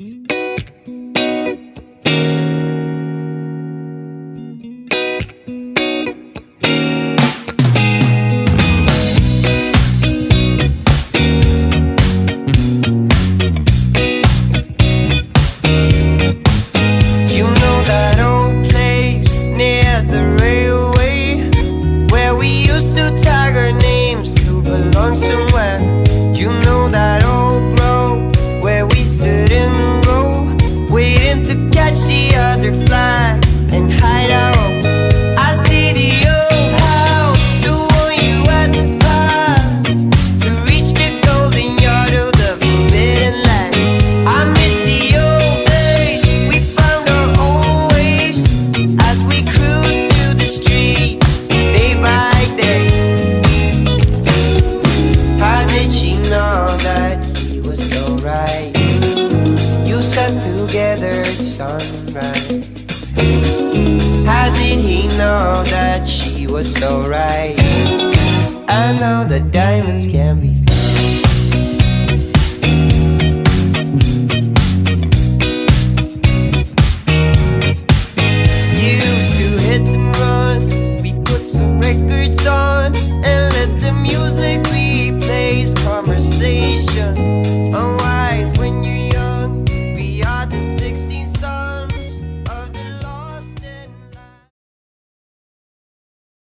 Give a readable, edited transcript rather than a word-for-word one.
You know that old place near the railway where we used to tag our names to belong somewhere. You know that old grove where we stood in a row waiting to catch the other flag and hide out. I see the old house, the one you had to pass to reach the golden yard of the forbidden land. I miss the old days, we found our own ways as we cruised through the streets day by day. How did she know that he was so right? You sat together at sunrise. How did he know that she was so right? I know that diamonds can be